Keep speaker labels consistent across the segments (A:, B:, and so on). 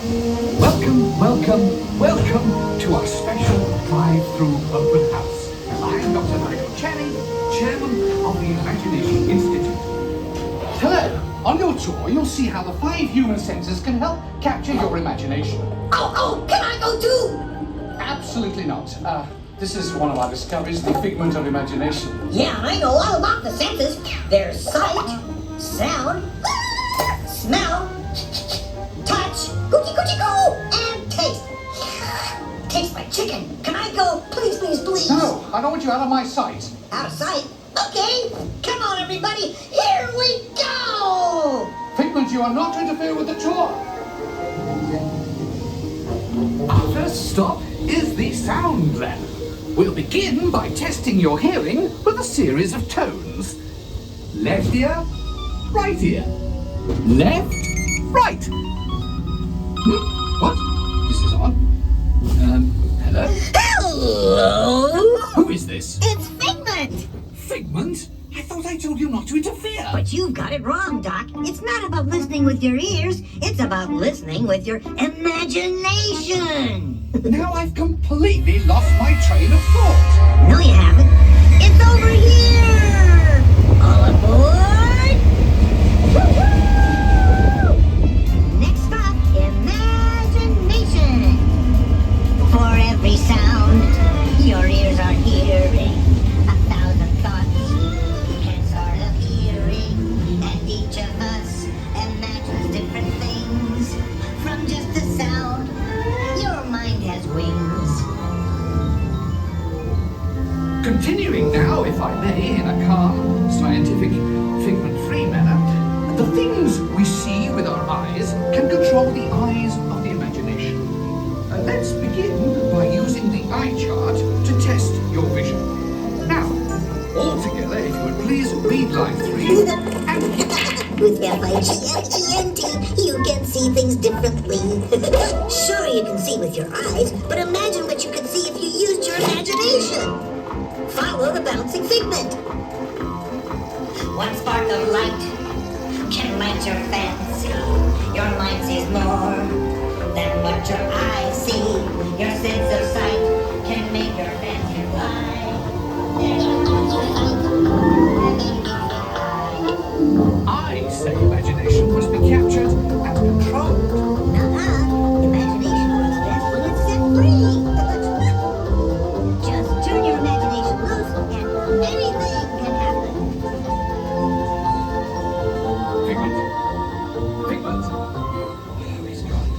A: Welcome, welcome, welcome to our special drive-through open house. I'm Dr. Nigel Channing, Chairman of the Imagination Institute. Hello. On your tour, you'll see how the 5 human senses can help capture your imagination.
B: Oh, can I go too?
A: Absolutely not. This is one of our discoveries, the figment of imagination.
B: Yeah, I know all about the senses. There's sight, sound, smell, touch, cookie, and taste. Tastes like chicken. Can I go? Please, please, please.
A: No, I don't want you out of my sight.
B: Out of sight? Okay. Come on, everybody. Here we go.
A: Figment, you are not to interfere with the tour. Our first stop is the sound lab. We'll begin by testing your hearing with a series of tones. Left ear, right ear. Left, right. What? This is odd. Hello?
B: Hello.
A: Who is this?
B: It's Figment.
A: Figment? I thought I told you not to interfere.
B: But you've got it wrong, Doc. It's not about listening with your ears. It's about listening with your imagination.
A: Now I've completely lost my train of thought.
B: No, you haven't. It's over here. All aboard. Woo-hoo! Next stop, imagination. For every sound your ears are hearing, 1,000 thoughts can sort of hearing, and each of us imagines different things from just the sound. Your mind has wings.
A: Continuing now, if I may, in a calm, scientific, figment-free manner, the things we see with our eyes can control the eyes of the imagination. Let's begin by using the eye chart to test your vision. Now, all together, if you would please read line 3 and
B: With Figment, you can see things differently. Sure, you can see with your eyes, but imagine what you could see if you used your imagination. Follow the bouncing figment. One spark of light can light your fancy. Your mind sees more than what your eyes see. Your sense of sight can make your fancy fly.
A: I say imagination must be captured and controlled.
B: Nuh-uh. Imagination works best when it's set free. Just turn your imagination loose and anything can happen.
A: Figment? Figment? Oh, he's gone.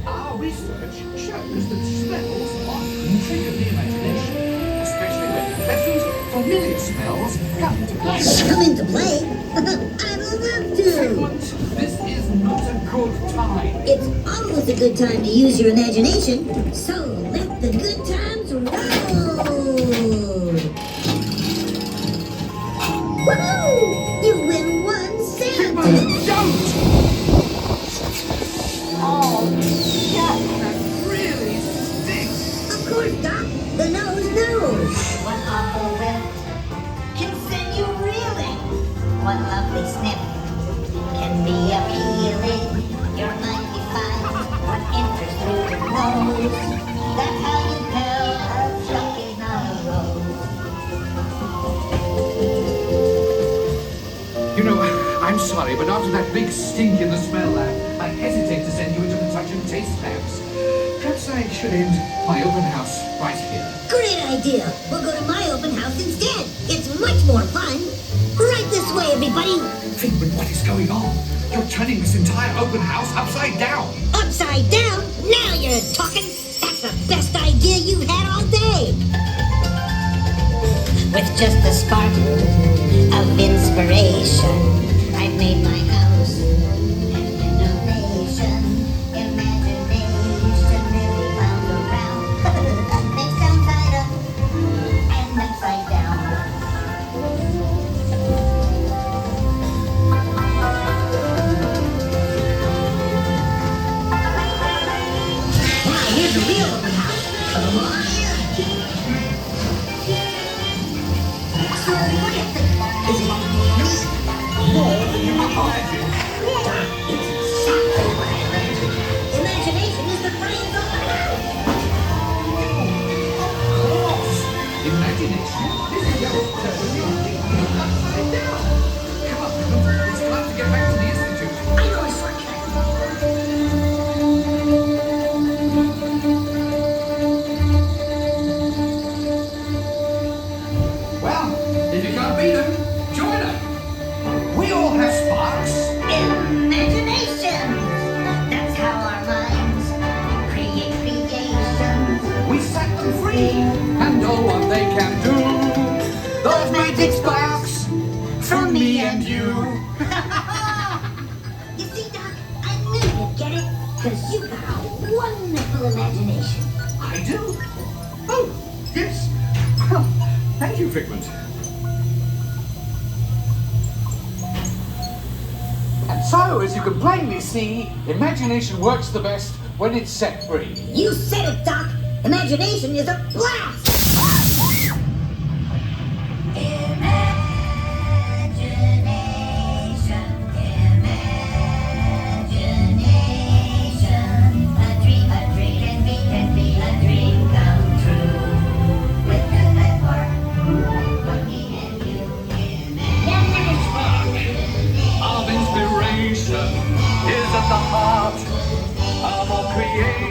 A: Our research shows that smells often trigger the imagination, especially when pleasant, familiar smells come into play.
B: Come into play? I'd love to.
A: Figment, this is not a good time.
B: It's always a good time to use your imagination, so let the good times roll. Woohoo! You win 1 cent.
A: Figment, don't! Oh, yeah, that really stinks.
B: Of course, Doc. The nose knows. One awful whiff can send you reeling. One lovely sniff can be appealing. Your mind defies what enters through your nose. That's how you tell a truck is not a road.
A: You know, I'm sorry, but after that big stink in the smell lab, I hesitate to send you into the touch and taste labs. Perhaps I should end my open house right here.
B: Great idea. We'll go to my open house instead. It's much more fun. Right this way, everybody.
A: Figment, what is going on? You're turning this entire open house upside down.
B: Upside down? Now you're talking. That's the best idea you've had all day. With just a spark of inspiration, I've made my house an innovation. Imagination really wound around. Things sound side up and upside down. Now here's the real open house. Come on in. So what do you think? Is it more than you imagined? It's exactly what I imagined.
A: they can do. Those magic sparks from me and you.
B: You see, Doc, I knew you'd get it, because you got a wonderful imagination.
A: I do? Oh, yes. Thank you, Figment. And so, as you can plainly see, imagination works the best when it's set free.
B: You said it, Doc. Imagination is a blast.
A: Of inspiration is at the heart of all creation.